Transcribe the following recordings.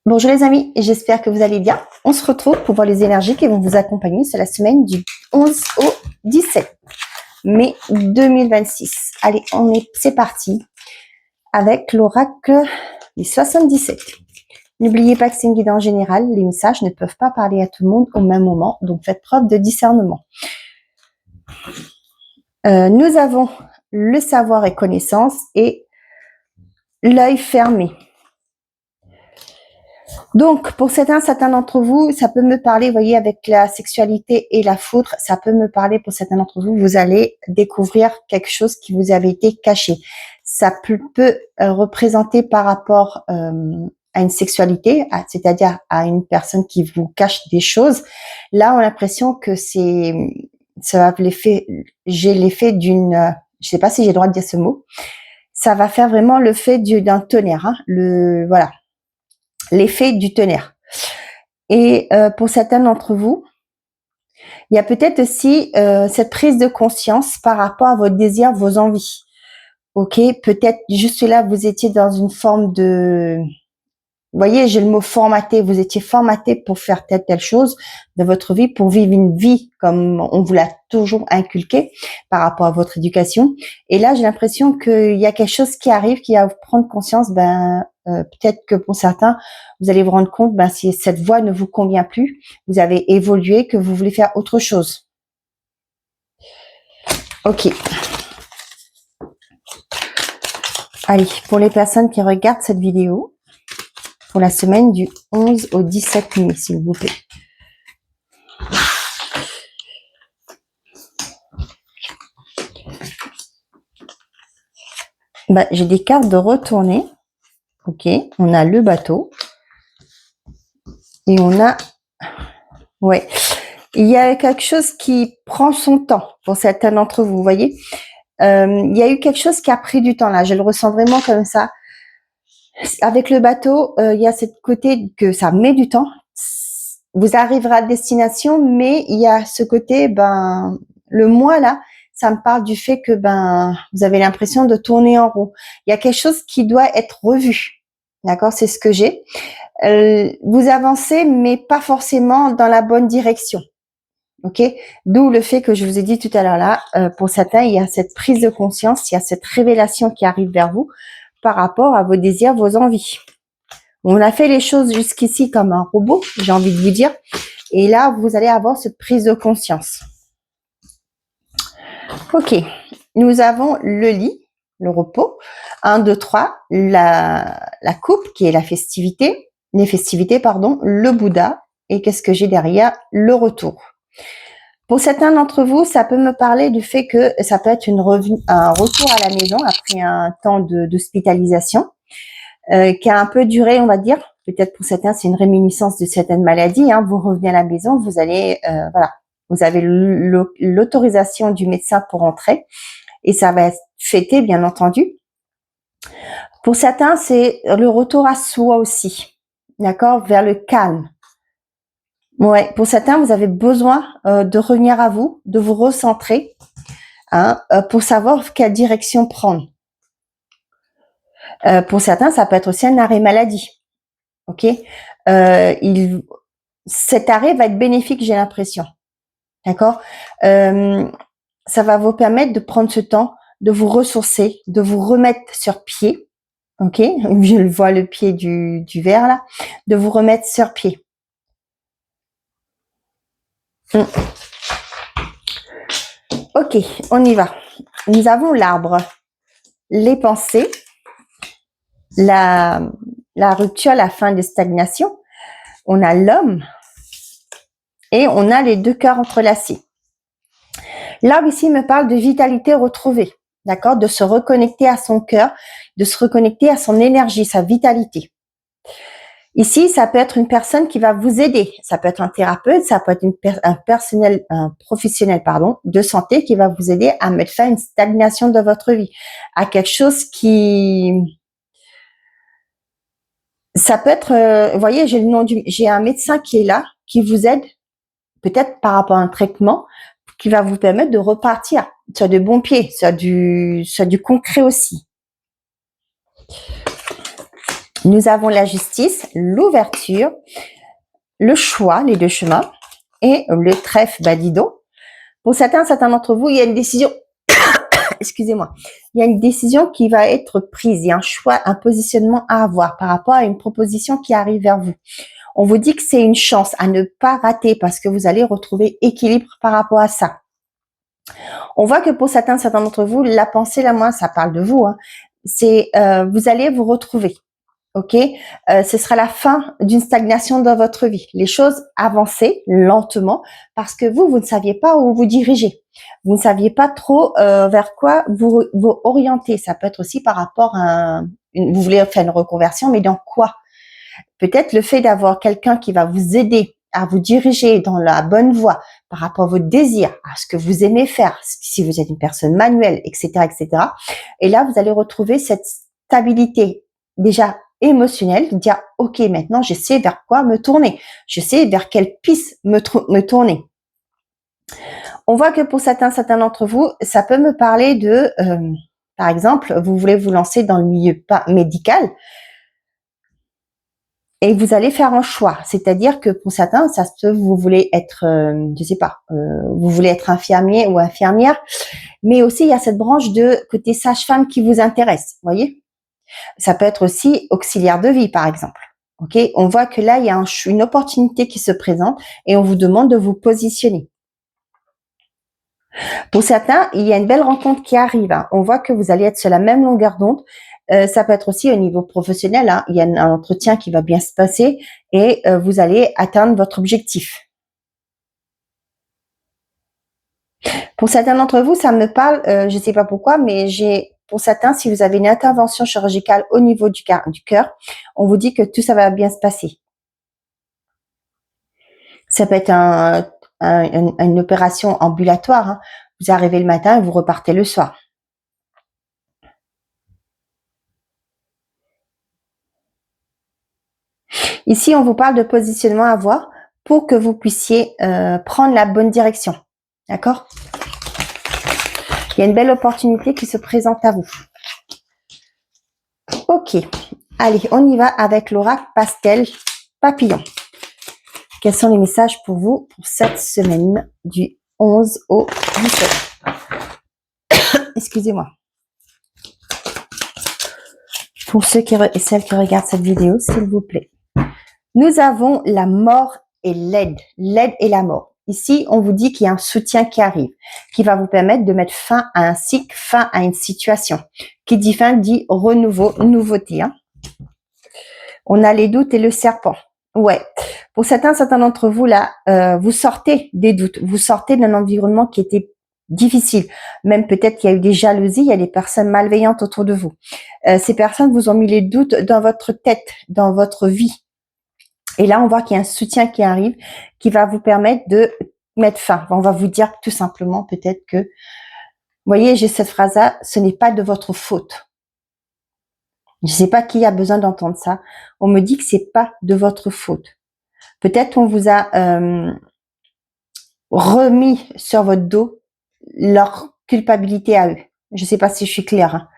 Bonjour les amis, j'espère que vous allez bien. On se retrouve pour voir les énergies qui vont vous accompagner sur la semaine du 11 au 17 mai 2026. Allez, c'est parti avec l'oracle des 77. N'oubliez pas que c'est une guide en général, les messages ne peuvent pas parler à tout le monde au même moment, donc faites preuve de discernement. Nous avons le savoir et connaissance et l'œil fermé. Donc, pour certains d'entre vous, ça peut me parler, vous voyez, avec la sexualité et la foudre, ça peut me parler pour certains d'entre vous, vous allez découvrir quelque chose qui vous avait été caché. Ça peut représenter par rapport à une sexualité, c'est-à-dire à une personne qui vous cache des choses. Là, on a l'impression que ça va j'ai l'effet d'une, je sais pas si j'ai le droit de dire ce mot, ça va faire vraiment l'effet d'un tonnerre, hein, voilà. L'effet du tonnerre. Et pour certains d'entre vous, il y a peut-être aussi cette prise de conscience par rapport à vos désirs, vos envies. Ok, peut-être juste là, vous étiez dans une forme de... Vous voyez, j'ai le mot formaté. Vous étiez formaté pour faire telle chose dans votre vie, pour vivre une vie comme on vous l'a toujours inculqué par rapport à votre éducation. Et là, j'ai l'impression qu'il y a quelque chose qui arrive, qui va vous prendre conscience. Peut-être que pour certains, vous allez vous rendre compte, si cette voie ne vous convient plus, vous avez évolué, que vous voulez faire autre chose. Ok. Allez, pour les personnes qui regardent cette vidéo, pour la semaine du 11 au 17 mai, s'il vous plaît. J'ai des cartes de retourner. Ok, on a le bateau. Et on a... Ouais. Il y a quelque chose qui prend son temps pour certains d'entre vous, vous voyez. Il y a eu quelque chose qui a pris du temps là. Je le ressens vraiment comme ça. Avec le bateau, il y a ce côté que ça met du temps. Vous arriverez à destination, mais il y a ce côté, le mois là, ça me parle du fait que vous avez l'impression de tourner en rond. Il y a quelque chose qui doit être revu. D'accord, c'est ce que j'ai. Vous avancez, mais pas forcément dans la bonne direction. Ok, d'où le fait que je vous ai dit tout à l'heure là, pour certains, il y a cette prise de conscience, il y a cette révélation qui arrive vers vous par rapport à vos désirs, vos envies. On a fait les choses jusqu'ici comme un robot, j'ai envie de vous dire. Et là, vous allez avoir cette prise de conscience. Ok, nous avons le lit, le repos. 1, 2, 3, la coupe qui est la festivité, les festivités, pardon, le Bouddha. Et qu'est-ce que j'ai derrière? Le retour. Pour certains d'entre vous, ça peut me parler du fait que ça peut être un retour à la maison après un temps d'hospitalisation qui a un peu duré, on va dire. Peut-être pour certains, c'est une réminiscence de certaines maladies. Hein. Vous revenez à la maison, vous allez, vous avez l'autorisation du médecin pour rentrer et ça va être fêté, bien entendu. Pour certains, c'est le retour à soi aussi, d'accord, vers le calme. Ouais, pour certains, vous avez besoin de revenir à vous, de vous recentrer, hein, pour savoir quelle direction prendre. Pour certains, ça peut être aussi un arrêt maladie. Ok, cet arrêt va être bénéfique, j'ai l'impression. D'accord, ça va vous permettre de prendre ce temps, de vous ressourcer, de vous remettre sur pied. Ok, je le vois le pied du verre là, de vous remettre sur pied. Ok, on y va. Nous avons l'arbre, les pensées, la rupture, la fin de stagnation. On a l'homme et on a les deux cœurs entrelacés. L'arbre ici me parle de vitalité retrouvée, d'accord, de se reconnecter à son cœur, de se reconnecter à son énergie, sa vitalité. Ici, ça peut être une personne qui va vous aider. Ça peut être un thérapeute, ça peut être un professionnel de santé qui va vous aider à mettre fin à une stagnation de votre vie, à quelque chose qui... Ça peut être, vous voyez, j'ai un médecin qui est là, qui vous aide, peut-être par rapport à un traitement, qui va vous permettre de repartir sur de bons pieds, sur du concret aussi. Nous avons la justice, l'ouverture, le choix, les deux chemins, et le trèfle, bah dis donc. Pour certains d'entre vous, il y a une décision, excusez-moi, il y a une décision qui va être prise, il y a un choix, un positionnement à avoir par rapport à une proposition qui arrive vers vous. On vous dit que c'est une chance à ne pas rater parce que vous allez retrouver équilibre par rapport à ça. On voit que pour certains d'entre vous, la pensée, là, moi, ça parle de vous, hein, c'est vous allez vous retrouver. Ok, ce sera la fin d'une stagnation dans votre vie. Les choses avancer lentement parce que vous ne saviez pas où vous dirigez. Vous ne saviez pas trop vers quoi vous orienter. Ça peut être aussi par rapport à vous voulez faire une reconversion, mais dans quoi? Peut-être le fait d'avoir quelqu'un qui va vous aider à vous diriger dans la bonne voie par rapport à votre désir, à ce que vous aimez faire, si vous êtes une personne manuelle, etc., etc. Et là, vous allez retrouver cette stabilité déjà émotionnelle, de dire ok, maintenant je sais vers quoi me tourner, je sais vers quelle piste me tourner. On voit que pour certains d'entre vous, ça peut me parler de, par exemple, vous voulez vous lancer dans le milieu médical. Et vous allez faire un choix, c'est-à-dire que pour certains, ça se peut, vous voulez être, je sais pas, vous voulez être infirmier ou infirmière, mais aussi il y a cette branche de côté sage-femme qui vous intéresse, vous voyez. Ça peut être aussi auxiliaire de vie, par exemple. Ok, on voit que là il y a une opportunité qui se présente et on vous demande de vous positionner. Pour certains, il y a une belle rencontre qui arrive. Hein. On voit que vous allez être sur la même longueur d'onde. Ça peut être aussi au niveau professionnel. Hein. Il y a un entretien qui va bien se passer et vous allez atteindre votre objectif. Pour certains d'entre vous, ça me parle, je ne sais pas pourquoi, mais pour certains, si vous avez une intervention chirurgicale au niveau du cœur, on vous dit que tout ça va bien se passer. Ça peut être une opération ambulatoire. Hein. Vous arrivez le matin et vous repartez le soir. Ici, on vous parle de positionnement à avoir pour que vous puissiez prendre la bonne direction. D'accord? Il y a une belle opportunité qui se présente à vous. Ok. Allez, on y va avec l'oracle pastel papillon. Quels sont les messages pour vous pour cette semaine du 11 au 17? Excusez-moi. Pour ceux et celles qui regardent cette vidéo, s'il vous plaît. Nous avons la mort et l'aide. L'aide et la mort. Ici, on vous dit qu'il y a un soutien qui arrive, qui va vous permettre de mettre fin à un cycle, fin à une situation. Qui dit fin dit renouveau, nouveauté. Hein. On a les doutes et le serpent. Ouais. Pour certains d'entre vous, là, vous sortez des doutes. Vous sortez d'un environnement qui était difficile. Même peut-être qu'il y a eu des jalousies, il y a des personnes malveillantes autour de vous. Ces personnes vous ont mis les doutes dans votre tête, dans votre vie. Et là, on voit qu'il y a un soutien qui arrive, qui va vous permettre de mettre fin. On va vous dire tout simplement peut-être que, vous voyez, j'ai cette phrase-là, ce n'est pas de votre faute. Je ne sais pas qui a besoin d'entendre ça. On me dit que c'est pas de votre faute. Peut-être on vous a remis sur votre dos leur culpabilité à eux. Je ne sais pas si je suis claire, hein.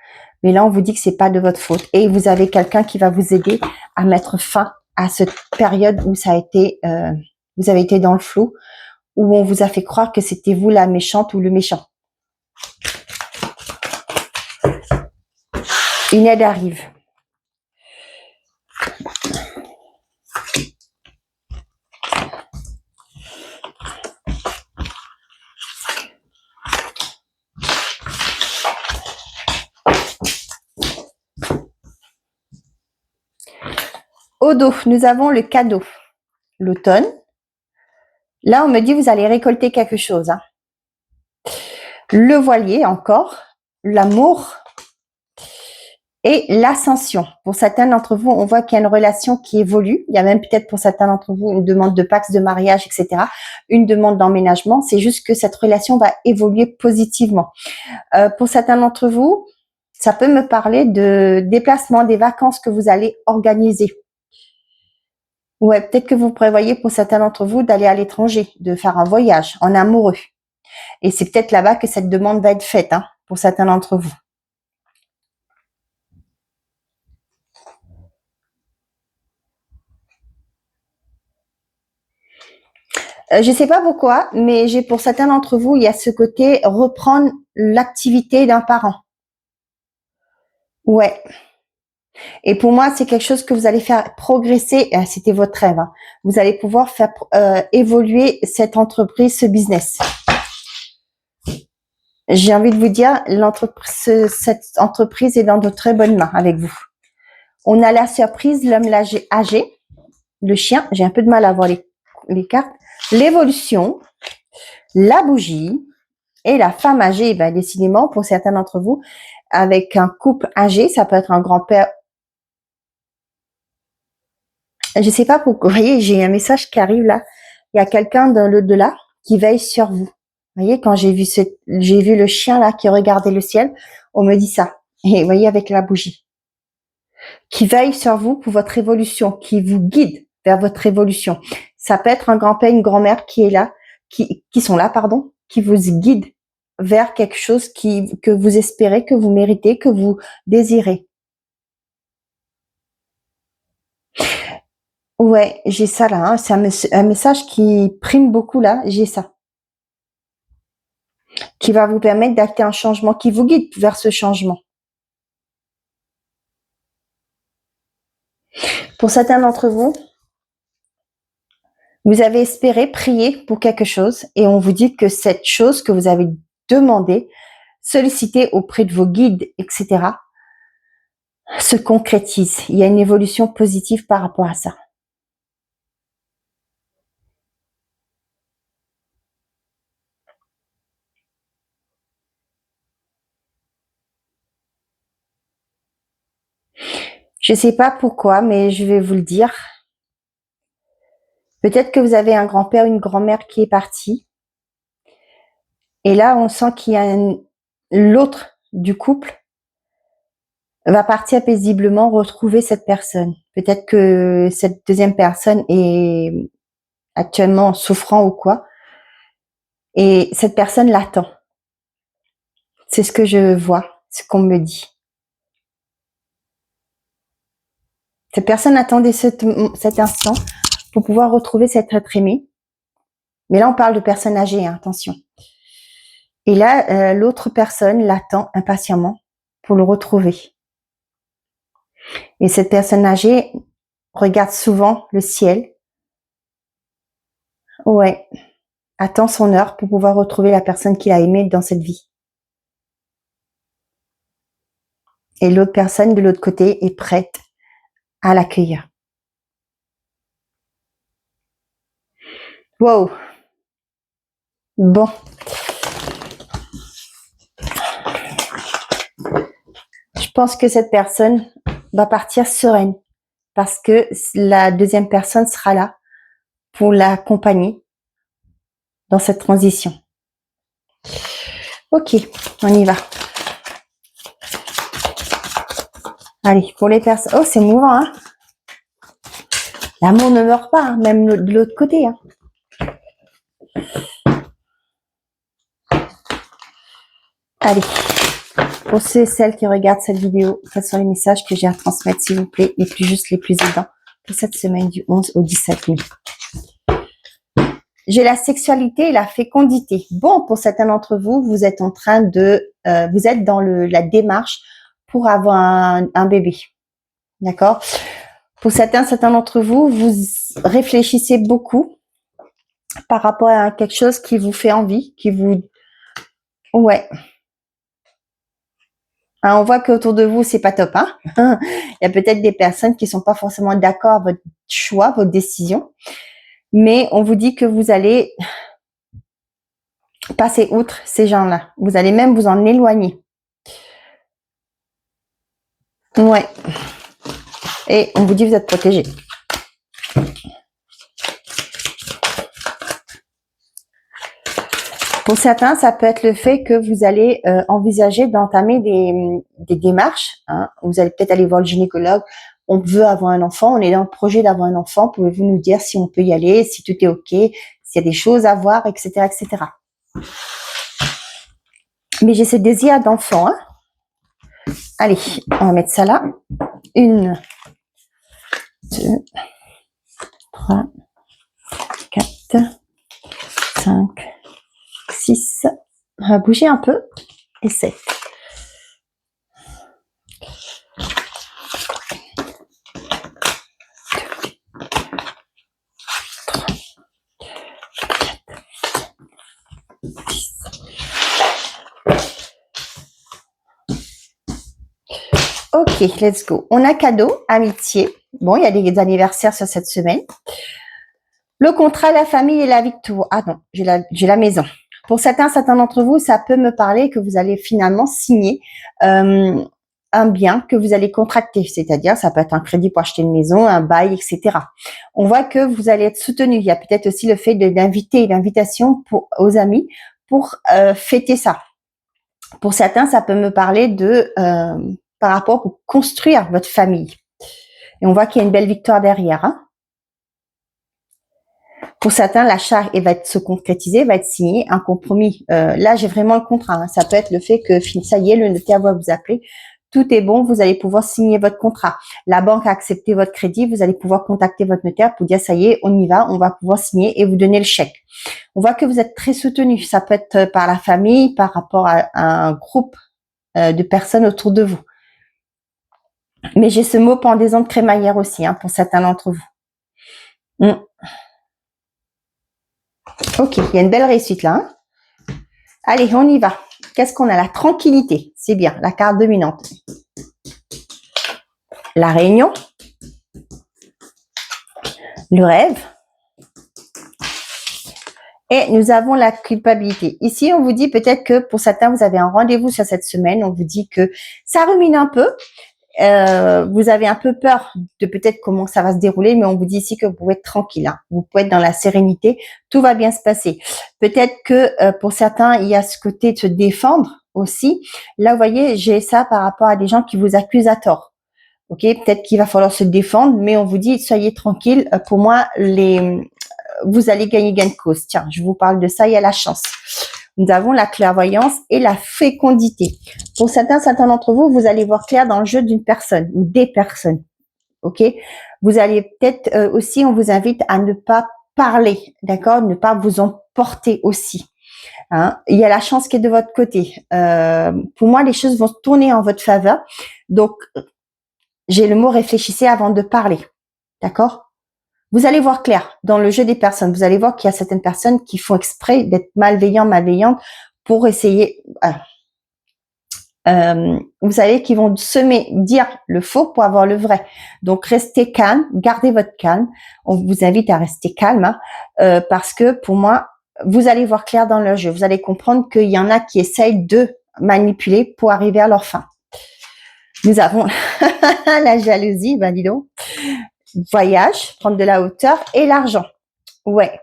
Mais là, on vous dit que c'est pas de votre faute. Et vous avez quelqu'un qui va vous aider à mettre fin à cette période où ça a été, vous avez été dans le flou, où on vous a fait croire que c'était vous la méchante ou le méchant. Une aide arrive. Au dos, nous avons le cadeau. L'automne. Là, on me dit vous allez récolter quelque chose. Hein. Le voilier encore. L'amour. Et l'ascension. Pour certains d'entre vous, on voit qu'il y a une relation qui évolue. Il y a même peut-être pour certains d'entre vous une demande de pax, de mariage, etc. Une demande d'emménagement. C'est juste que cette relation va évoluer positivement. Pour certains d'entre vous, ça peut me parler de déplacement, des vacances que vous allez organiser. Ouais, peut-être que vous prévoyez pour certains d'entre vous d'aller à l'étranger, de faire un voyage en amoureux. Et c'est peut-être là-bas que cette demande va être faite, hein, pour certains d'entre vous. Je sais pas pourquoi, mais j'ai pour certains d'entre vous, il y a ce côté reprendre l'activité d'un parent. Ouais. Et pour moi, c'est quelque chose que vous allez faire progresser. C'était votre rêve. Hein. Vous allez pouvoir faire évoluer cette entreprise, ce business. J'ai envie de vous dire, cette entreprise est dans de très bonnes mains avec vous. On a la surprise, l'homme âgé, le chien. J'ai un peu de mal à voir les cartes. L'évolution, la bougie et la femme âgée. Ben, décidément, pour certains d'entre vous, avec un couple âgé, ça peut être un grand-père. Je sais pas pourquoi. Vous voyez, j'ai un message qui arrive là. Il y a quelqu'un dans l'au-delà qui veille sur vous. Vous voyez, quand j'ai vu le chien là qui regardait le ciel, on me dit ça. Et vous voyez, avec la bougie. Qui veille sur vous pour votre évolution, qui vous guide vers votre évolution. Ça peut être un grand-père, une grand-mère qui est là, qui sont là, pardon, qui vous guide vers quelque chose que vous espérez, que vous méritez, que vous désirez. Ouais, j'ai ça là, hein. C'est un message qui prime beaucoup là, j'ai ça. Qui va vous permettre d'acter un changement, qui vous guide vers ce changement. Pour certains d'entre vous, vous avez espéré prier pour quelque chose et on vous dit que cette chose que vous avez demandé, sollicité auprès de vos guides, etc., se concrétise. Il y a une évolution positive par rapport à ça. Je ne sais pas pourquoi, mais je vais vous le dire. Peut-être que vous avez un grand-père ou une grand-mère qui est parti. Et là, on sent qu'il y a l'autre du couple va partir paisiblement retrouver cette personne. Peut-être que cette deuxième personne est actuellement souffrant ou quoi. Et cette personne l'attend. C'est ce que je vois, ce qu'on me dit. Cette personne attendait cet instant pour pouvoir retrouver cet être aimé. Mais là, on parle de personnes âgées, hein, attention. Et là, l'autre personne l'attend impatiemment pour le retrouver. Et cette personne âgée regarde souvent le ciel. Ouais. Attend son heure pour pouvoir retrouver la personne qu'il a aimée dans cette vie. Et l'autre personne de l'autre côté est prête à l'accueillir. Wow. Bon. Je pense que cette personne va partir sereine parce que la deuxième personne sera là pour l'accompagner dans cette transition. Ok, on y va. Allez, pour les personnes... Oh, c'est mouvant, hein. L'amour ne meurt pas, hein, même de l'autre côté. Hein. Allez, pour ceux et celles qui regardent cette vidéo, quels sont les messages que j'ai à transmettre, s'il vous plaît, les plus justes, les plus aidants, pour cette semaine du 11 au 17 mai. J'ai la sexualité et la fécondité. Bon, pour certains d'entre vous, vous êtes en train de... vous êtes dans la démarche pour avoir un bébé. D'accord? Pour certains d'entre vous, vous réfléchissez beaucoup par rapport à quelque chose qui vous fait envie, qui vous... Ouais. Hein, on voit qu'autour de vous, c'est pas top. Hein. Il y a peut-être des personnes qui sont pas forcément d'accord avec votre choix, votre décision. Mais on vous dit que vous allez passer outre ces gens-là. Vous allez même vous en éloigner. Ouais. Et on vous dit que vous êtes protégé. Pour certains, ça peut être le fait que vous allez envisager d'entamer des démarches. Hein. Vous allez peut-être aller voir le gynécologue. On veut avoir un enfant, on est dans le projet d'avoir un enfant. Pouvez-vous nous dire si on peut y aller, si tout est OK, s'il y a des choses à voir, etc., etc. Mais j'ai ce désir d'enfant. Hein. Allez, on va mettre ça là. 1, 2, 3, 4, On va bouger un peu. Et 7. Ok, let's go. On a cadeau, amitié. Bon, il y a des anniversaires sur cette semaine. Le contrat, la famille et la victoire. Ah non, j'ai la maison. Pour certains d'entre vous, ça peut me parler que vous allez finalement signer un bien que vous allez contracter. C'est-à-dire, ça peut être un crédit pour acheter une maison, un bail, etc. On voit que vous allez être soutenu. Il y a peut-être aussi le fait d'inviter l'invitation aux amis pour fêter ça. Pour certains, ça peut me parler de par rapport pour construire votre famille. Et on voit qu'il y a une belle victoire derrière. Hein. Pour certains, l'achat va se concrétiser, va être signé, un compromis. Là, j'ai vraiment le contrat. Hein. Ça peut être le fait que ça y est, le notaire va vous appeler. Tout est bon, vous allez pouvoir signer votre contrat. La banque a accepté votre crédit, vous allez pouvoir contacter votre notaire pour dire ça y est, on y va, on va pouvoir signer et vous donner le chèque. On voit que vous êtes très soutenu. Ça peut être par la famille, par rapport à un groupe de personnes autour de vous. Mais j'ai ce mot pendaison de crémaillère aussi, hein, pour certains d'entre vous. Ok, il y a une belle réussite là. Hein. Allez, on y va. Qu'est-ce qu'on a? La tranquillité, c'est bien, la carte dominante. La réunion. Le rêve. Et nous avons la culpabilité. Ici, on vous dit peut-être que pour certains, vous avez un rendez-vous sur cette semaine. On vous dit que ça rumine un peu. Vous avez un peu peur de peut-être comment ça va se dérouler, mais on vous dit ici que vous pouvez être tranquille. Hein. Vous pouvez être dans la sérénité. Tout va bien se passer. Peut-être que pour certains, il y a ce côté de se défendre aussi. Là, vous voyez, j'ai ça par rapport à des gens qui vous accusent à tort. Ok, peut-être qu'il va falloir se défendre, mais on vous dit soyez tranquille. Pour moi, vous allez gagner gain de cause. Tiens, je vous parle de ça. Il y a la chance. Nous avons la clairvoyance et la fécondité. Pour certains d'entre vous, vous allez voir clair dans le jeu d'une personne ou des personnes. Ok, vous allez peut-être aussi, on vous invite à ne pas parler, d'accord, ne pas vous emporter aussi. Hein. Il y a la chance qui est de votre côté. Pour moi, les choses vont se tourner en votre faveur. Donc, j'ai le mot réfléchissez avant de parler, d'accord. Vous allez voir clair dans le jeu des personnes. Vous allez voir qu'il y a certaines personnes qui font exprès d'être malveillantes pour essayer. Vous savez qu'ils vont dire le faux pour avoir le vrai. Donc restez calme, gardez votre calme. On vous invite à rester calme hein, parce que pour moi, vous allez voir clair dans le jeu. Vous allez comprendre qu'il y en a qui essayent de manipuler pour arriver à leur fin. Nous avons la jalousie, ben dis donc. Voyage, prendre de la hauteur et l'argent. Ouais.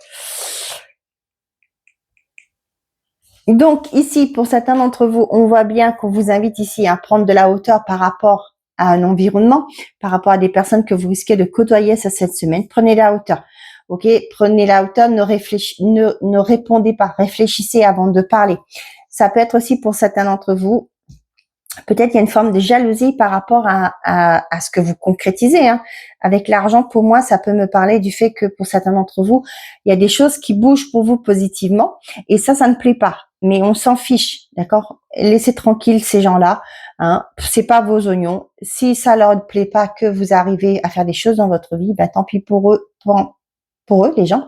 Donc ici, pour certains d'entre vous, on voit bien qu'on vous invite ici à prendre de la hauteur par rapport à un environnement, par rapport à des personnes que vous risquez de côtoyer cette semaine. Prenez la hauteur. Ok, prenez la hauteur, ne répondez pas, réfléchissez avant de parler. Ça peut être aussi pour certains d'entre vous, peut-être il y a une forme de jalousie par rapport à ce que vous concrétisez. Hein. Avec l'argent, pour moi, ça peut me parler du fait que pour certains d'entre vous, il y a des choses qui bougent pour vous positivement et ça ne plaît pas. Mais on s'en fiche, d'accord? Laissez tranquille ces gens-là. Hein. C'est pas vos oignons. Si ça leur plaît pas que vous arrivez à faire des choses dans votre vie, bah tant pis pour eux, pour eux les gens.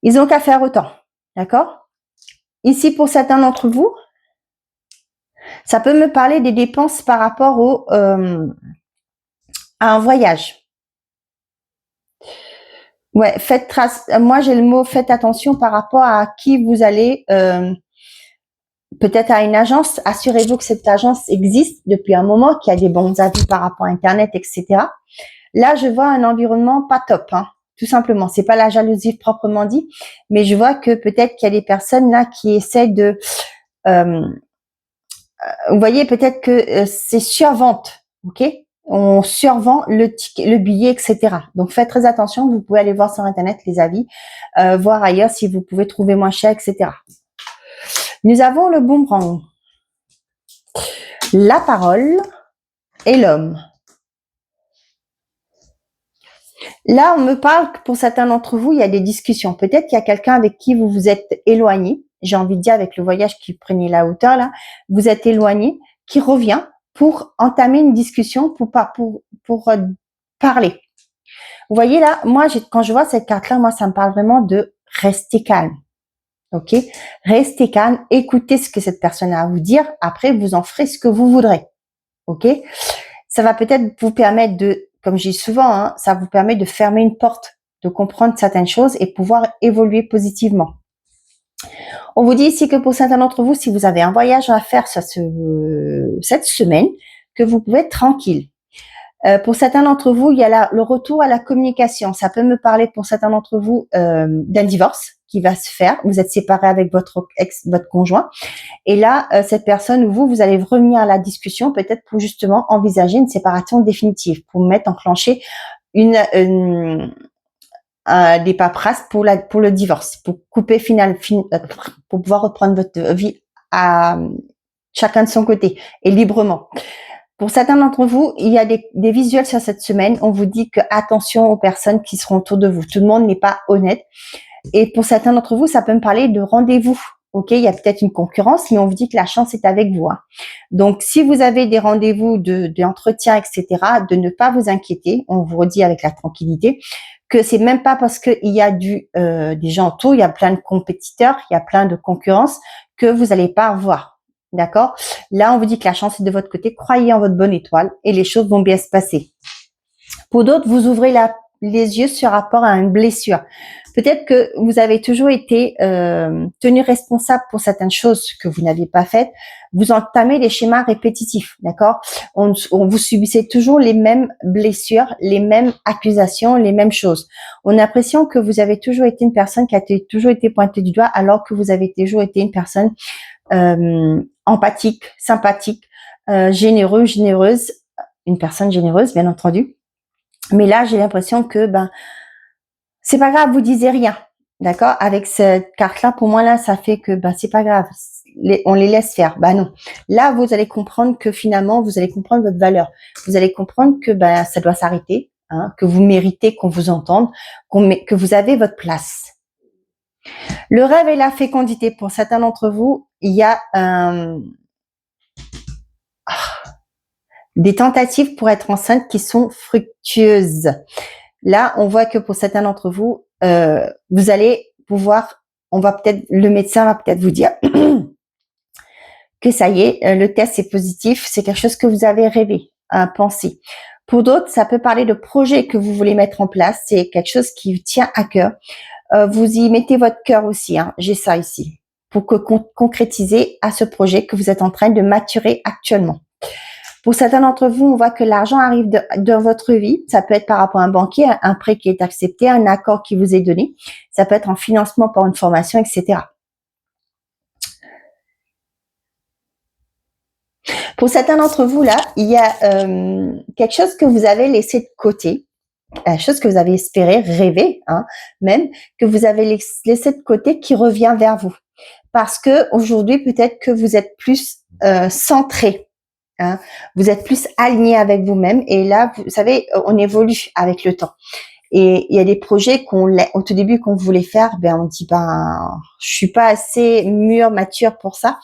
Ils ont qu'à faire autant, d'accord? Ici, pour certains d'entre vous, ça peut me parler des dépenses par rapport à un voyage. Ouais, moi j'ai le mot faites attention par rapport à qui vous allez, peut-être à une agence. Assurez-vous que cette agence existe depuis un moment, qu'il y a des bons avis par rapport à Internet, etc. Là, je vois un environnement pas top, hein, tout simplement. C'est pas la jalousie proprement dit, mais je vois que peut-être qu'il y a des personnes là qui essaient de vous voyez, peut-être que c'est survente, ok? On survend le ticket, le billet, etc. Donc faites très attention. Vous pouvez aller voir sur internet les avis, voir ailleurs si vous pouvez trouver moins cher, etc. Nous avons le boomerang, la parole et l'homme. Là, on me parle que pour certains d'entre vous, il y a des discussions. Peut-être qu'il y a quelqu'un avec qui vous vous êtes éloigné, j'ai envie de dire avec le voyage qui prenait la hauteur là, vous êtes éloigné, qui revient pour entamer une discussion, pour parler. Vous voyez là, moi quand je vois cette carte-là, moi ça me parle vraiment de rester calme. Ok, restez calme, écoutez ce que cette personne a à vous dire. Après, vous en ferez ce que vous voudrez. Ok, ça va peut-être vous permettre de, comme je dis souvent, hein, ça vous permet de fermer une porte, de comprendre certaines choses et pouvoir évoluer positivement. On vous dit ici que pour certains d'entre vous, si vous avez un voyage à faire cette semaine, que vous pouvez être tranquille. Pour certains d'entre vous, il y a le retour à la communication. Ça peut me parler pour certains d'entre vous d'un divorce qui va se faire. Vous êtes séparés avec votre conjoint. Et là, cette personne, vous allez revenir à la discussion peut-être pour justement envisager une séparation définitive, pour enclencher des paperasses pour le divorce, pour couper pour pouvoir reprendre votre vie à chacun de son côté et librement. Pour certains d'entre vous, il y a des visuels sur cette semaine. On vous dit que attention aux personnes qui seront autour de vous. Tout le monde n'est pas honnête. Et pour certains d'entre vous, ça peut me parler de rendez-vous. Ok, il y a peut-être une concurrence, mais on vous dit que la chance est avec vous. Hein. Donc, si vous avez des rendez-vous d'entretien, etc., de ne pas vous inquiéter. On vous redit avec la tranquillité que c'est même pas parce qu'il y a des gens autour, il y a plein de compétiteurs, il y a plein de concurrence que vous n'allez pas avoir. D'accord? Là, on vous dit que la chance est de votre côté. Croyez en votre bonne étoile et les choses vont bien se passer. Pour d'autres, vous ouvrez les yeux sur rapport à une blessure. Peut-être que vous avez toujours été tenu responsable pour certaines choses que vous n'aviez pas faites. Vous entamez des schémas répétitifs, d'accord? On vous subissez toujours les mêmes blessures, les mêmes accusations, les mêmes choses. On a l'impression que vous avez toujours été une personne qui a toujours été pointée du doigt, alors que vous avez toujours été une personne empathique, sympathique, généreuse, une personne généreuse, bien entendu. Mais là, j'ai l'impression que c'est pas grave, vous disiez rien, d'accord? Avec cette carte-là, pour moi là, ça fait que c'est pas grave, on les laisse faire. Non. Là, vous allez comprendre que finalement, vous allez comprendre votre valeur. Vous allez comprendre que ça doit s'arrêter, hein, que vous méritez qu'on vous entende, que vous avez votre place. Le rêve et la fécondité, pour certains d'entre vous, il y a des tentatives pour être enceinte qui sont fructueuses. Là, on voit que pour certains d'entre vous, vous allez pouvoir, le médecin va peut-être vous dire que ça y est, le test est positif, c'est quelque chose que vous avez rêvé, pensé. Pour d'autres, ça peut parler de projets que vous voulez mettre en place, c'est quelque chose qui vous tient à cœur. Vous y mettez votre cœur aussi, hein, j'ai ça ici, pour concrétiser à ce projet que vous êtes en train de maturer actuellement. Pour certains d'entre vous, on voit que l'argent arrive dans votre vie. Ça peut être par rapport à un banquier, un prêt qui est accepté, un accord qui vous est donné. Ça peut être un financement pour une formation, etc. Pour certains d'entre vous, là, il y a quelque chose que vous avez laissé de côté, quelque chose que vous avez espéré, rêvé, hein, même, que vous avez laissé de côté qui revient vers vous. Parce que aujourd'hui, peut-être que vous êtes plus centré. Hein, vous êtes plus aligné avec vous-même et là, vous savez, on évolue avec le temps. Et il y a des projets au tout début qu'on voulait faire, on dit je suis pas assez mûr, mature pour ça.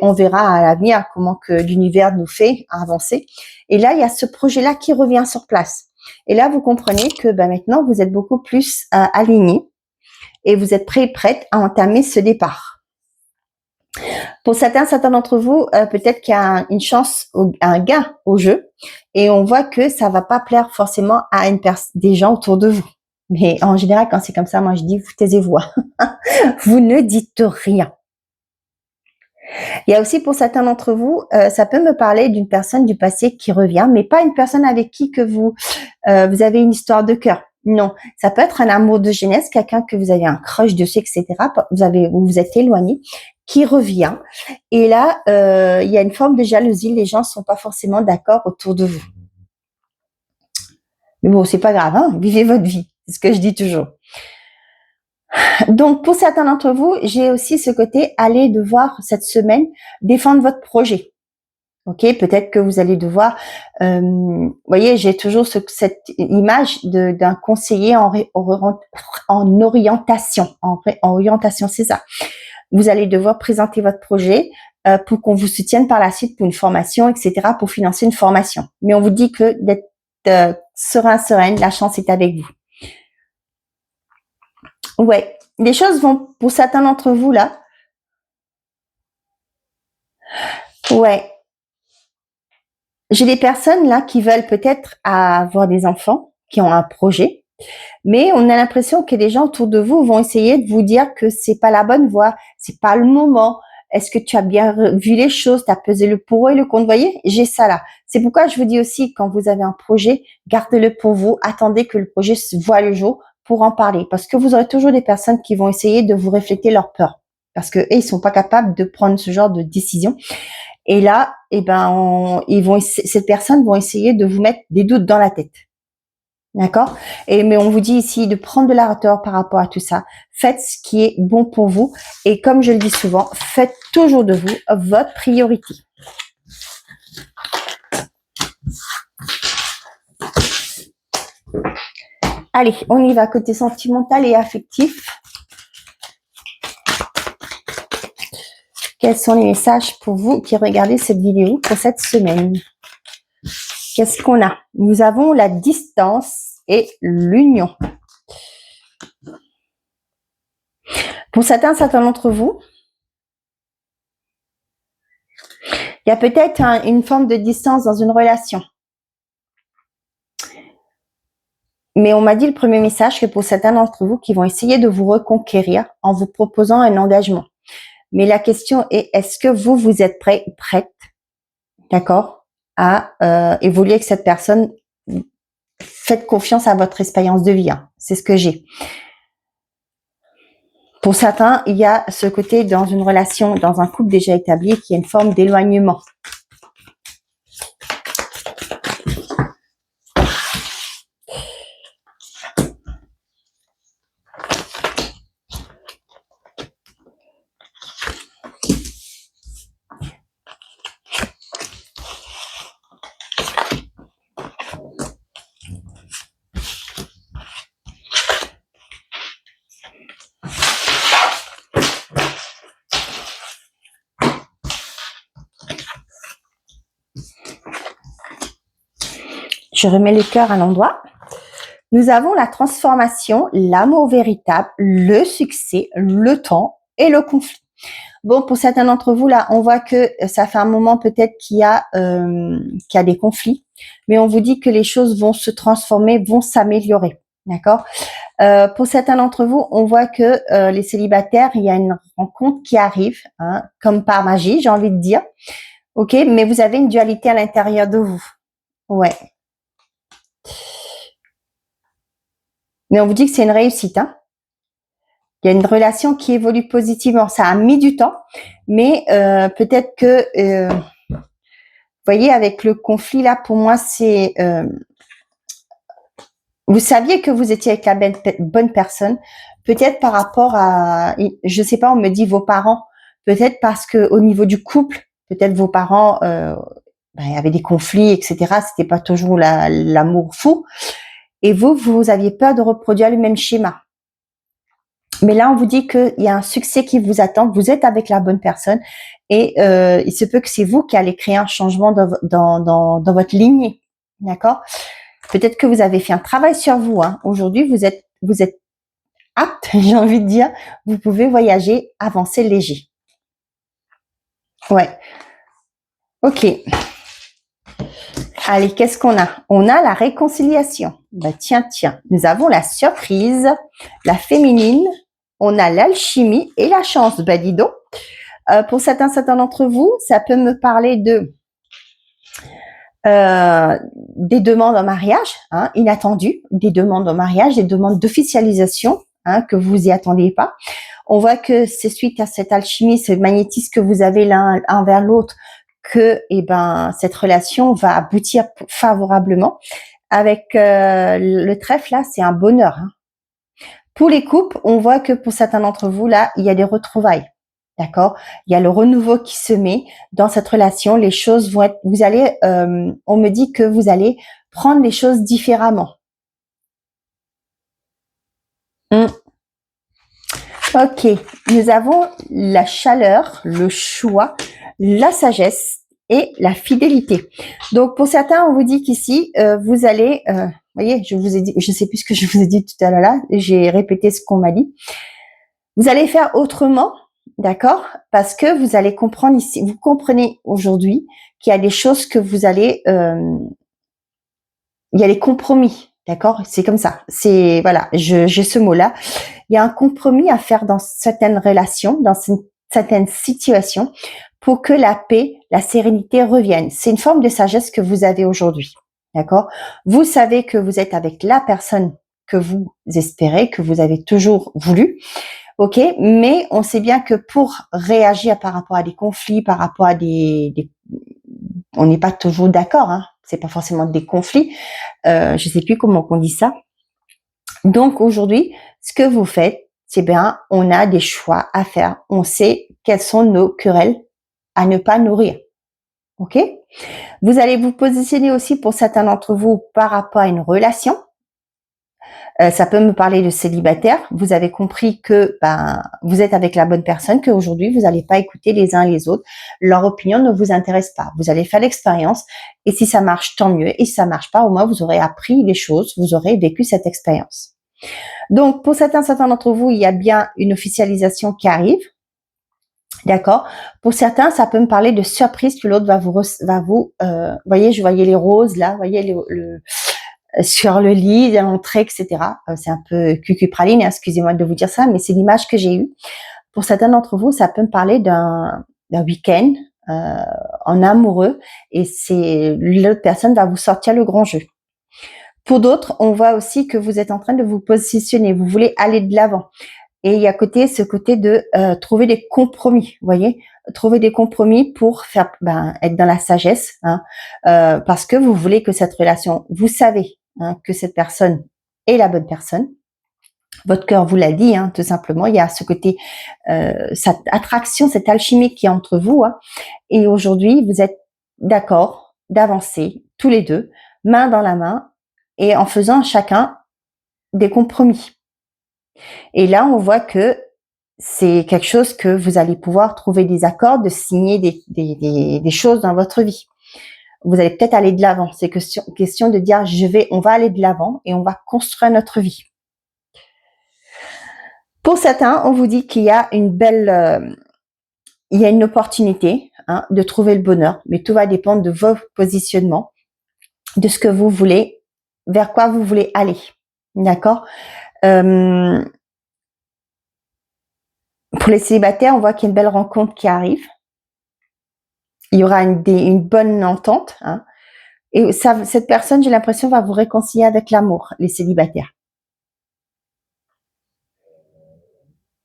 On verra à l'avenir comment que l'univers nous fait avancer. Et là, il y a ce projet-là qui revient sur place. Et là, vous comprenez que maintenant, vous êtes beaucoup plus aligné et vous êtes prêt et prête à entamer ce départ. Pour certains d'entre vous, peut-être qu'il y a une chance, un gain au jeu, et on voit que ça va pas plaire forcément à des gens autour de vous. Mais en général, quand c'est comme ça, moi je dis, vous taisez-vous. Vous ne dites rien. Il y a aussi pour certains d'entre vous, ça peut me parler d'une personne du passé qui revient, mais pas une personne avec qui que vous avez une histoire de cœur. Non, ça peut être un amour de jeunesse, quelqu'un que vous avez un crush dessus, etc. Vous êtes éloigné, qui revient. Et là, il y a une forme de jalousie. Les gens ne sont pas forcément d'accord autour de vous. Mais bon, c'est pas grave, hein, vivez votre vie. C'est ce que je dis toujours. Donc, pour certains d'entre vous, j'ai aussi ce côté, allez devoir cette semaine défendre votre projet. Ok, peut-être que vous allez devoir, vous voyez, j'ai toujours cette image d'un conseiller en orientation, c'est ça. vous allez devoir présenter votre projet pour qu'on vous soutienne par la suite pour une formation, etc., pour financer une formation. Mais on vous dit que d'être sereine, la chance est avec vous. Ouais, les choses vont, pour certains d'entre vous là, ouais, j'ai des personnes là qui veulent peut-être avoir des enfants, qui ont un projet, mais on a l'impression que les gens autour de vous vont essayer de vous dire que c'est pas la bonne voie, c'est pas le moment. Est-ce que tu as bien vu les choses, tu as pesé le pour et le contre? Vous voyez, j'ai ça là. C'est pourquoi je vous dis aussi, quand vous avez un projet, gardez-le pour vous, attendez que le projet voit le jour pour en parler. Parce que vous aurez toujours des personnes qui vont essayer de vous refléter leur peur. Parce que ils sont pas capables de prendre ce genre de décision. Et là, ces personnes vont essayer de vous mettre des doutes dans la tête. D'accord? Mais on vous dit ici de prendre de la hauteur par rapport à tout ça. Faites ce qui est bon pour vous. Et comme je le dis souvent, faites toujours de vous votre priorité. Allez, on y va côté sentimental et affectif. Quels sont les messages pour vous qui regardez cette vidéo pour cette semaine? Qu'est-ce qu'on a? Nous avons la distance et l'union. Pour certains d'entre vous, il y a peut-être une forme de distance dans une relation. Mais on m'a dit le premier message que pour certains d'entre vous qui vont essayer de vous reconquérir en vous proposant un engagement. Mais la question est, est-ce que vous êtes prête, d'accord, à évoluer avec cette personne? Faites confiance à votre expérience de vie. Hein. C'est ce que j'ai. Pour certains, il y a ce côté dans une relation, dans un couple déjà établi, qui a une forme d'éloignement. Je remets le cœur à l'endroit. Nous avons la transformation, l'amour véritable, le succès, le temps et le conflit. Bon, pour certains d'entre vous, là, on voit que ça fait un moment peut-être qu'il y a des conflits, mais on vous dit que les choses vont se transformer, vont s'améliorer. D'accord? Pour certains d'entre vous, on voit que les célibataires, il y a une rencontre qui arrive, hein, comme par magie, j'ai envie de dire. Ok, mais vous avez une dualité à l'intérieur de vous. Ouais. Mais on vous dit que c'est une réussite. Hein. Il y a une relation qui évolue positivement. Ça a mis du temps, mais peut-être que, vous voyez, avec le conflit là, pour moi, c'est... vous saviez que vous étiez avec la bonne personne, peut-être par rapport à... Je sais pas, on me dit vos parents, peut-être parce que au niveau du couple, peut-être vos parents avaient des conflits, etc. C'était pas toujours l'amour fou. Et vous aviez peur de reproduire le même schéma. Mais là, on vous dit qu'il y a un succès qui vous attend, que vous êtes avec la bonne personne et il se peut que c'est vous qui allez créer un changement dans votre lignée. D'accord? Peut-être que vous avez fait un travail sur vous. Hein. Aujourd'hui, vous êtes apte, j'ai envie de dire. Vous pouvez voyager, avancer léger. Ouais. Ok. Allez, qu'est-ce qu'on a? On a la réconciliation. Bah, tiens. Nous avons la surprise, la féminine, on a l'alchimie et la chance. Bah, dis donc. Pour certains d'entre vous, ça peut me parler de des demandes en mariage, hein, inattendues, des demandes en mariage, des demandes d'officialisation, hein, que vous y attendiez pas. On voit que c'est suite à cette alchimie, ce magnétisme que vous avez l'un envers l'autre, que cette relation va aboutir favorablement. Avec le trèfle là, c'est un bonheur. Hein. Pour les couples, on voit que pour certains d'entre vous là, il y a des retrouvailles. D'accord? Il y a le renouveau qui se met dans cette relation. Les choses vont être, vous allez, on me dit que vous allez prendre les choses différemment. Ok, nous avons la chaleur, le choix, la sagesse et la fidélité. Donc, pour certains, on vous dit qu'ici, vous allez, voyez, je vous ai dit, je sais plus ce que je vous ai dit tout à l'heure là, j'ai répété ce qu'on m'a dit. Vous allez faire autrement, d'accord? Parce que vous allez comprendre ici, vous comprenez aujourd'hui qu'il y a des choses que vous allez, il y a les compromis, d'accord? C'est comme ça. C'est, voilà, j'ai ce mot-là. Il y a un compromis à faire dans certaines relations, dans certaines situations, pour que la paix, la sérénité reviennent. C'est une forme de sagesse que vous avez aujourd'hui, d'accord? Vous savez que vous êtes avec la personne que vous espérez, que vous avez toujours voulu, ok? Mais on sait bien que pour réagir par rapport à des conflits, par rapport à on n'est pas toujours d'accord, hein? C'est pas forcément des conflits. Je sais plus comment on dit ça. Donc aujourd'hui, ce que vous faites, c'est bien, on a des choix à faire. On sait quelles sont nos querelles à ne pas nourrir. Ok? Vous allez vous positionner aussi pour certains d'entre vous par rapport à une relation. Ça peut me parler de célibataire. Vous avez compris que vous êtes avec la bonne personne, qu'aujourd'hui vous n'allez pas écouter les uns les autres. Leur opinion ne vous intéresse pas. Vous allez faire l'expérience et si ça marche, tant mieux. Et si ça marche pas, au moins vous aurez appris les choses, vous aurez vécu cette expérience. Donc pour certains d'entre vous, il y a bien une officialisation qui arrive. D'accord. Pour certains, ça peut me parler de surprise que l'autre voyez, je voyais les roses là, voyez sur le lit, à l'entrée, etc. C'est un peu cucupraline, hein, excusez-moi de vous dire ça, mais c'est l'image que j'ai eue. Pour certains d'entre vous, ça peut me parler d'un week-end en amoureux et c'est l'autre personne va vous sortir le grand jeu. Pour d'autres, on voit aussi que vous êtes en train de vous positionner, vous voulez aller de l'avant. Et il y a ce côté de trouver des compromis, vous voyez, trouver des compromis pour faire être dans la sagesse, hein, parce que vous voulez que cette relation, vous savez que cette personne est la bonne personne. Votre cœur vous l'a dit, hein, tout simplement. Il y a ce côté, cette attraction, cette alchimie qui est entre vous. Hein, et aujourd'hui, vous êtes d'accord d'avancer tous les deux, main dans la main, et en faisant chacun des compromis. Et là, on voit que c'est quelque chose que vous allez pouvoir trouver des accords, de signer des choses dans votre vie. Vous allez peut-être aller de l'avant. C'est question de dire, on va aller de l'avant et on va construire notre vie. Pour certains, on vous dit qu'il y a une opportunité de trouver le bonheur, mais tout va dépendre de vos positionnements, de ce que vous voulez, vers quoi vous voulez aller. D'accord? Pour les célibataires, on voit qu'il y a une belle rencontre qui arrive. Il y aura une bonne entente. Hein. Et cette personne, j'ai l'impression, va vous réconcilier avec l'amour, les célibataires.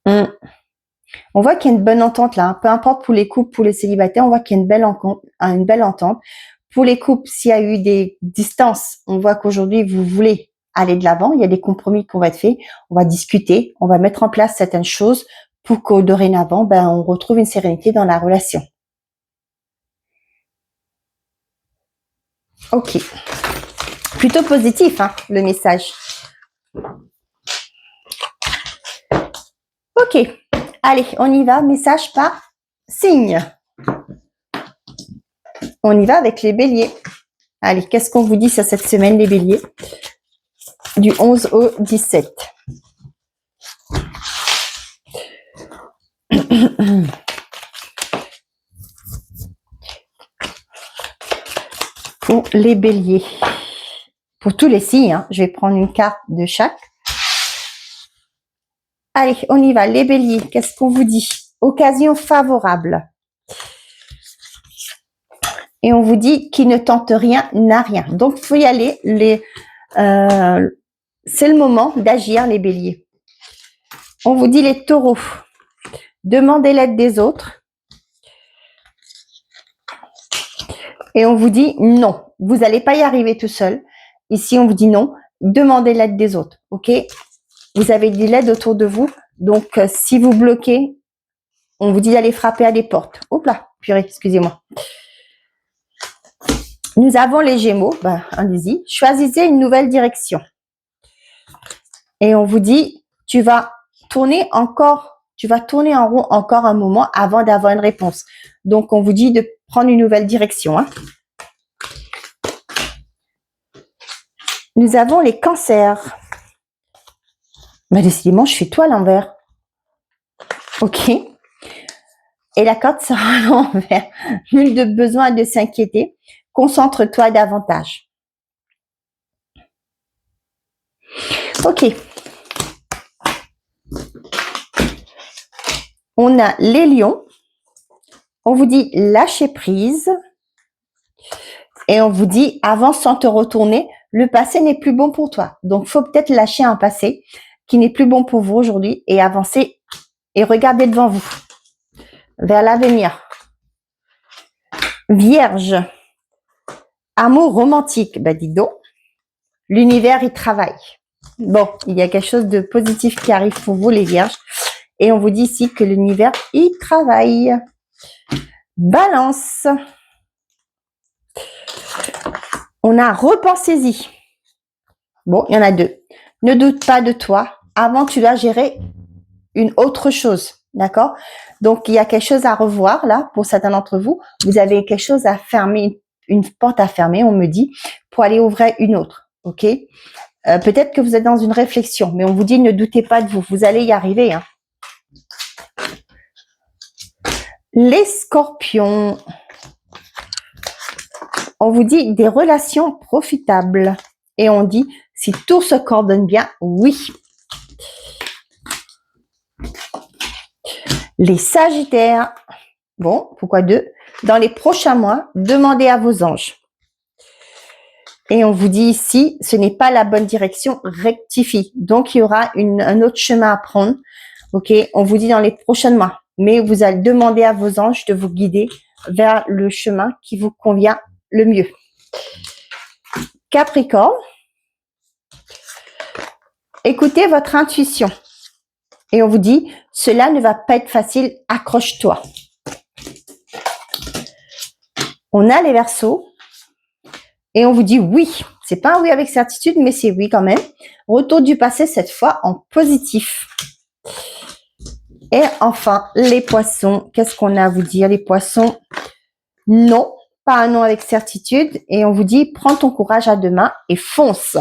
On voit qu'il y a une bonne entente là. Hein. Peu importe pour les couples, pour les célibataires, on voit qu'il y a une belle entente. Pour les couples, s'il y a eu des distances, on voit qu'aujourd'hui, vous voulez aller de l'avant. Il y a des compromis qui vont être faits. On va discuter, on va mettre en place certaines choses pour qu'au dorénavant, on retrouve une sérénité dans la relation. Ok. Plutôt positif, hein, le message. Ok. Allez, on y va. Message par signe. On y va avec les béliers. Allez, qu'est-ce qu'on vous dit sur cette semaine, les béliers? Du 11 au 17. Pour les béliers. Pour tous les signes, hein, je vais prendre une carte de chaque. Allez, on y va. Les béliers, qu'est-ce qu'on vous dit? Occasion favorable. Et on vous dit qui ne tente rien n'a rien. Donc, il faut y aller. C'est le moment d'agir, les béliers. On vous dit les taureaux. Demandez l'aide des autres. Et on vous dit non. Vous n'allez pas y arriver tout seul. Ici, on vous dit non. Demandez l'aide des autres. OK? Vous avez de l'aide autour de vous. Donc, si vous bloquez, on vous dit d'aller frapper à des portes. Oups là, purée, excusez-moi. Nous avons les Gémeaux. Allez-y. Choisissez une nouvelle direction. Et on vous dit, tu vas tourner encore tu vas tourner en rond encore un moment avant d'avoir une réponse. Donc, on vous dit de prendre une nouvelle direction. Hein. Nous avons les cancers. Mais décidément, je fais tout à l'envers. Ok. Et la carte sera à l'envers. Nul de besoin de s'inquiéter. Concentre-toi davantage. Ok. On a les lions. On vous dit lâcher prise. Et on vous dit avance sans te retourner. Le passé n'est plus bon pour toi. Donc, il faut peut-être lâcher un passé qui n'est plus bon pour vous aujourd'hui et avancer et regarder devant vous, vers l'avenir. Vierge. Amour romantique. Ben, dis donc. L'univers, il travaille. Bon, il y a quelque chose de positif qui arrive pour vous, les vierges. Et on vous dit ici que l'univers, il travaille. Balance. On a repensez-y. Bon, il y en a deux. Ne doute pas de toi. Avant, tu dois gérer une autre chose. D'accord? Donc, il y a quelque chose à revoir là pour certains d'entre vous. Vous avez quelque chose à fermer, une porte à fermer, on me dit, pour aller ouvrir une autre. OK? Peut-être que vous êtes dans une réflexion, mais on vous dit ne doutez pas de vous. Vous allez y arriver. Hein. Les scorpions. On vous dit des relations profitables. Et on dit, si tout se coordonne bien, oui. Les sagittaires. Bon, pourquoi deux? Dans les prochains mois, demandez à vos anges. Et on vous dit ici, ce n'est pas la bonne direction, rectifie. Donc, il y aura un autre chemin à prendre. OK, on vous dit dans les prochains mois. Mais vous allez demander à vos anges de vous guider vers le chemin qui vous convient le mieux. Capricorne. Écoutez votre intuition. Et on vous dit, cela ne va pas être facile, accroche-toi. On a les Verseaux. Et on vous dit oui. C'est pas un oui avec certitude, mais c'est oui quand même. Retour du passé, cette fois en positif. Et enfin, les poissons. Qu'est-ce qu'on a à vous dire, les poissons? Non, pas un non avec certitude. Et on vous dit, prends ton courage à deux mains et fonce.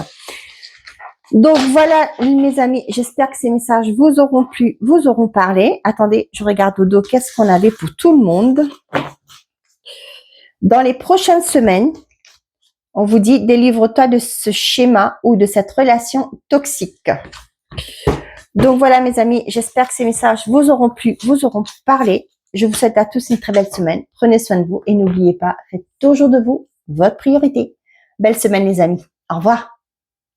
Donc voilà, mes amis, j'espère que ces messages vous auront plu, vous auront parlé. Attendez, je regarde au dos, qu'est-ce qu'on avait pour tout le monde. Dans les prochaines semaines, on vous dit, délivre-toi de ce schéma ou de cette relation toxique. Donc voilà, mes amis, j'espère que ces messages vous auront plu, vous auront parlé. Je vous souhaite à tous une très belle semaine. Prenez soin de vous et n'oubliez pas, faites toujours de vous votre priorité. Belle semaine, les amis. Au revoir.